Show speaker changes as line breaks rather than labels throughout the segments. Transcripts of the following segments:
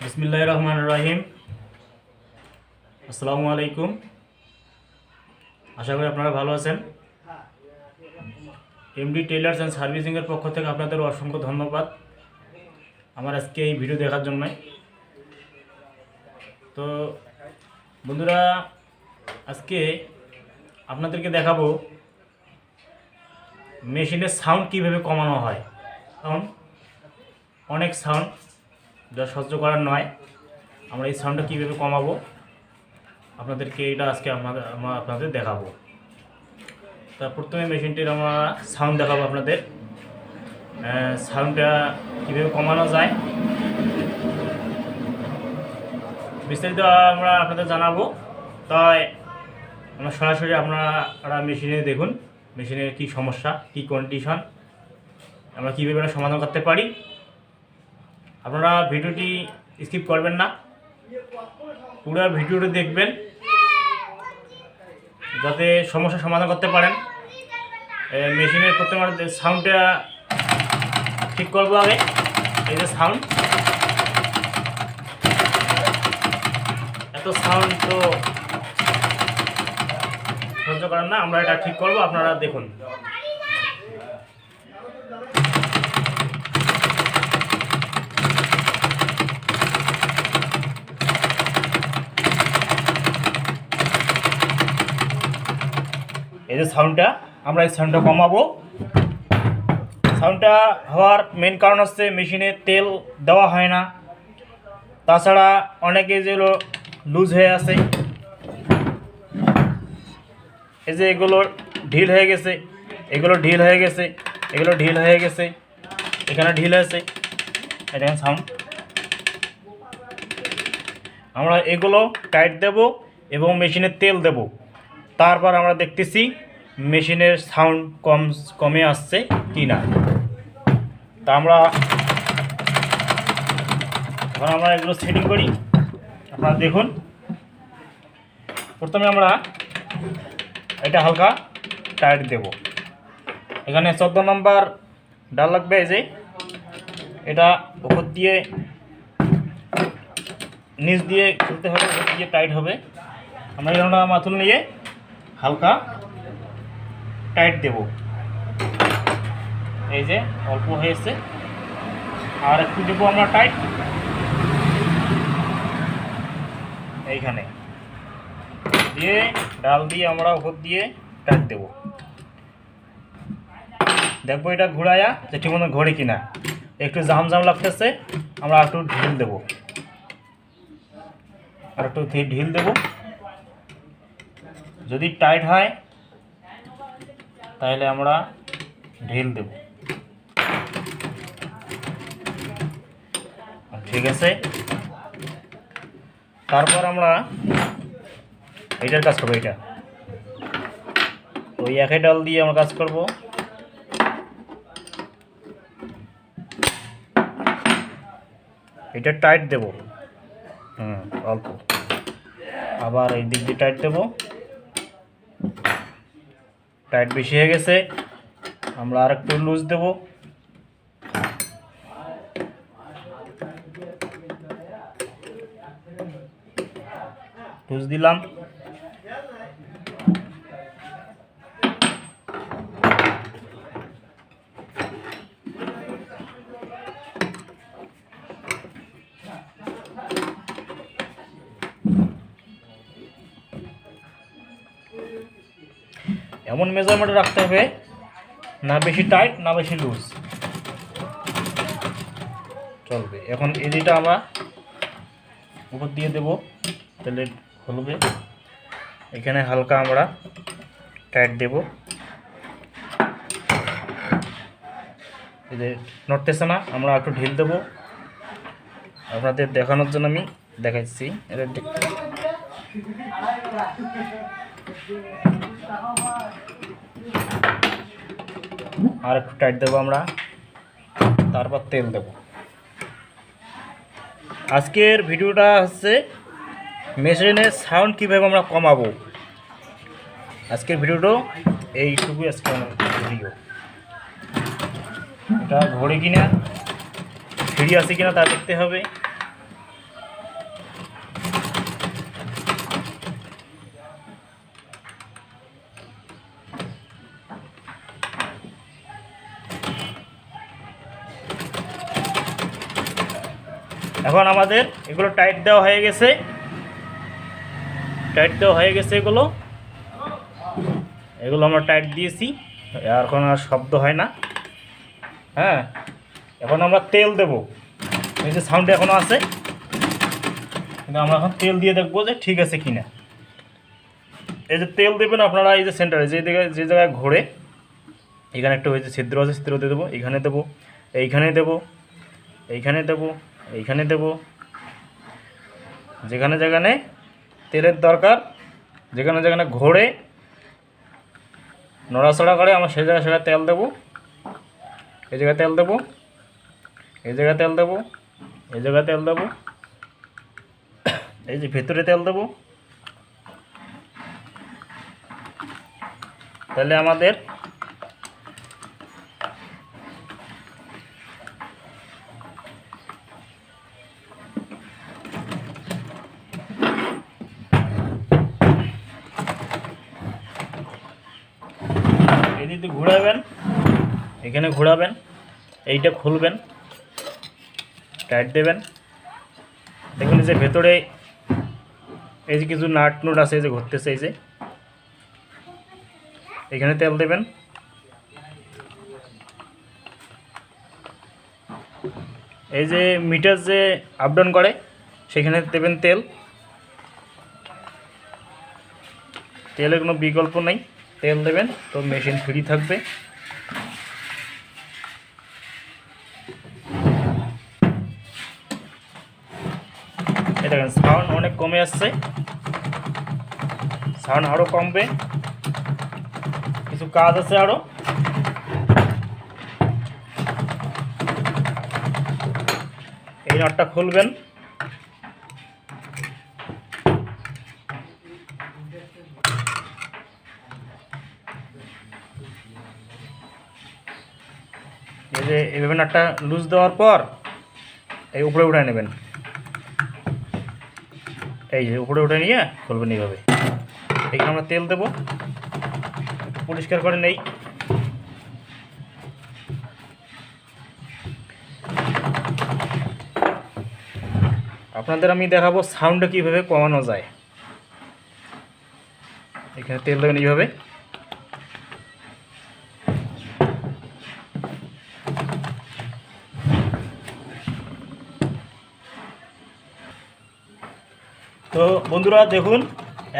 বিসমিল্লাহির রহমানির রহিম। আসসালামু আলাইকুম। আশা করি আপনারা ভালো আছেন। এমডি টেইলার্স অ্যান্ড সার্ভিসিংয়ের পক্ষ থেকে আপনাদের অসংখ্য ধন্যবাদ আমার আজকে এই ভিডিও দেখার জন্য। তো বন্ধুরা, আজকে আপনাদেরকে দেখাবো মেশিনের সাউন্ড কীভাবে কমানো হয়। কারণ অনেক সাউন্ড যা সহ্য করার নয়, আমরা এই সাউন্ডটা কীভাবে কমাবো আপনাদেরকে এটা আজকে আপনাদের দেখাবো। তা প্রথমে মেশিনটির আমরা সাউন্ড দেখাবো আপনাদের। সাউন্ডটা কীভাবে কমানো যায় বিস্তারিত আমরা আপনাদের জানাবো। তাই আমরা সরাসরি আপনারা মেশিনে দেখুন মেশিনের কী সমস্যা, কী কন্ডিশন, আমরা কীভাবে এটা সমাধান করতে পারি। আপনারা ভিডিওটি স্কিপ করবেন না, পুরো ভিডিওটি দেখবেন যাতে সমস্যার সমাধান করতে পারেন। মেশিনের প্রথমে সাউন্ডটা ঠিক করবো আগে। এই যে সাউন্ড, এত সাউন্ড তো সহ্য করেন না, আমরা এটা ঠিক করবো, আপনারা দেখুন। এই যে সাউন্ডটা, আমরা এই সাউন্ডটা কমাবো। সাউন্ডটা হওয়ার মেন কারণ হচ্ছে মেশিনে তেল দেওয়া হয় না, তাছাড়া অনেকে যেগুলো লুজ হয়ে আছে, এই যে এগুলো ঢিল হয়ে গেছে, এগুলো ঢিল হয়ে গেছে, এগুলো ঢিল হয়ে গেছে, এখানে ঢিল হয়েছে। এই দেখেন সাউন্ড, আমরা এগুলো টাইট দেব এবং মেশিনে তেল দেব, তারপর আমরা দেখতেছি মেশিনের সাউন্ড কমে আসছে কি না। তা আমরা এগুলো সেটিং করি, আপনারা দেখুন। প্রথমে আমরা এটা হালকা টাইট দেব। এখানে 14 নম্বর ডাল লাগবে, এই যে এটা উপর দিয়ে নিচ দিয়ে খুলতে হবে, উপর দিয়ে টাইট হবে। আমরা এখানটা মাথুল নিয়ে হালকা টাইট দেব। এই যে অল্প হয়েছে, আর একটু দেবো আমরা টাইট এইখানে দিয়ে, ডাল দিয়ে আমরা উপর দিয়ে টাইট দেব। দেখবো এটা ঘোরায়া যে ঠিক মতো ঘোরে কিনা। একটু জাম লাগতেছে, আমরা একটু ঢিল দেব, আর একটু ঢিল দেব। যদি টাইট হয় তাহলে আমরা ঢিল দেব, ঠিক আছে। তারপর আমরা এইটার কাজ করবো, এটা ওই একই ডাল দিয়ে আমরা কাজ করব। এটা টাইট দেব, অল্প, আবার এই দিক দিয়ে টাইট দেব। টাইট বেশি হয়ে গেছে, আমরা আর একটু লুজ দেব। লুজ দিলাম। এমন মেজারমেন্ট রাখতে হবে, না বেশি টাইট না বেশি লুজ, চলবে। এখন এদিকটা আমরা উপর দিয়ে দেব, তাহলে খুলবে। এখানে হালকা আমরা টাইট দেব। এই যে নড়তেছে না, আমরা একটু ঢিল দেব। আপনাদের দেখানোর জন্য আমি দেখাচ্ছি। এটা আর একটু টাইট দেবো আমরা, তারপর তেল দেব। আজকের ভিডিওটা হচ্ছে মেশিনের সাউন্ড কীভাবে আমরা কমাবো। আজকের ভিডিওটা এইটুকুই। আজকে আমার ভিডিও, এটা ঘোরে কিনা, ফ্রি আছে কিনা তা দেখতে হবে। এখন আমাদের এগুলো টাইট দেওয়া হয়ে গেছে, এগুলো আমরা টাইট দিয়েছি, এখন আর শব্দ হয় না। হ্যাঁ, এখন আমরা তেল দেব, এই যে সাউন্ড এখনও আছে, কিন্তু আমরা এখন তেল দিয়ে দেখবো যে ঠিক আছে কিনা। এই যে তেল দেবেন আপনারা, এই যে সেন্টারে যে জায়গায় ঘোরে, এখানে একটা হয়েছে ছিদ্র আছে, ছিদ্র দিয়ে দেবো, এইখানে দেবো, এইখানে দেবো, এইখানে দেবো, এইখানে দেবো, যেখানে যেখানে তেলের দরকার, যেখানে যেখানে ঘোরে নড়াচড়া করে, আমরা সেই জায়গায় তেল দেবো। এই জায়গায় তেল দেবো, এই জায়গায় তেল দেবো, এই জায়গায় তেল দেবো, এই যে ভেতরে তেল দেবো। তাহলে আমাদের এদিকে ঘোরাবেন, এখানে ঘোরাবেন, এইটা খুলবেন, টাইট দেবেন। দেখুন যে ভেতরে এই যে কিছু নাট নুট আছে, এই যে ঘুরতেছে, এই যে এখানে তেল দেবেন। এই যে মিটার যে আপ ডাউন করে সেখানে দেবেন তেল, তেলের কোনো বিকল্প নেই, তেল দেবেন তো মেশিন ফ্রি থাকবে। এই দেখেন সাউন্ড অনেক কমে আসছে, সাউন্ড আরও কমবে, কিছু কাজ আছে আরও। এই নটটা খুলবেন, এই যে এইভাবে নাটটা লুজ দেওয়ার পর এই উপরে উঠায় নেবেন, এই যে উপরে উঠে নিয়ে খুলবেন এইভাবে। এখানে আমরা তেল দেবো, পরিষ্কার করে নেই। আপনাদের আমি দেখাবো সাউন্ডটা কীভাবে কমানো যায়। এখানে তেল দেবেন এইভাবে, তো বন্ধুরা দেখুন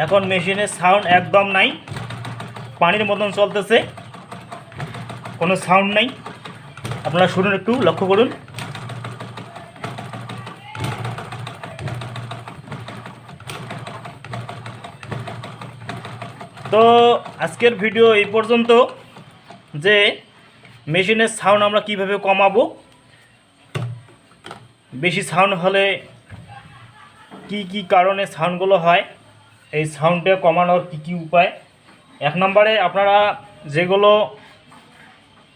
এখন মেশিনের সাউন্ড একদম নাই, পানির মতন চলতেছে, কোনো সাউন্ড নাই। আপনারা শুনুন, একটু লক্ষ্য করুন। তো আজকের ভিডিও এই পর্যন্ত, যে মেশিনের সাউন্ড আমরা কিভাবে কমাবো, বেশি সাউন্ড হলে কি কি কারণে সাউন্ডগুলো হয়, এই সাউন্ডটা কমানোর কি কি উপায়। এক নম্বরে আপনারা যেগুলো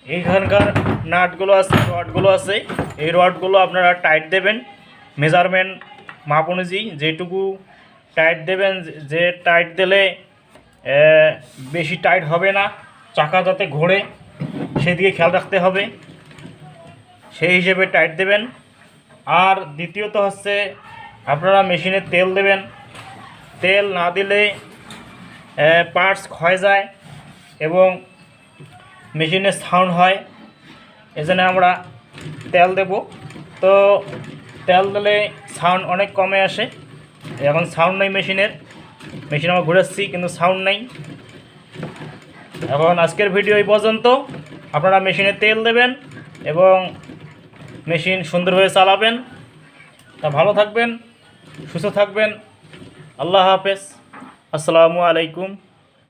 এইখানকার নাটগুলো আছে, রডগুলো আছে, এই রডগুলো আপনারা টাইট দেবেন, মেজারমেন্ট মাপ অনুযায়ী যেটুকু টাইট দেবেন, যে টাইট দিলে বেশি টাইট হবে না, চাকা যাতে ঘোরে সেদিকে খেয়াল রাখতে হবে, সেই হিসেবে টাইট দেবেন। আর দ্বিতীয়ত হচ্ছে আপনারা মেশিনে তেল দেবেন, তেল না দিলে পার্টস ক্ষয় যায় এবং মেশিনের সাউন্ড হয়, এজন্য আমরা তেল দেব। তো তেল দিলে সাউন্ড অনেক কমে আসে। এখন সাউন্ড নেই মেশিনের, মেশিন আমরা ঘুরাচ্ছি কিন্তু সাউন্ড নেই। এখন আজকের ভিডিও এই পর্যন্ত। আপনারা মেশিনে তেল দেবেন এবং মেশিন সুন্দরভাবে চালাবেন। তা ভালো থাকবেন, সুস্থ থাকবেন। আল্লাহ হাফেজ, আসসালামু আলাইকুম।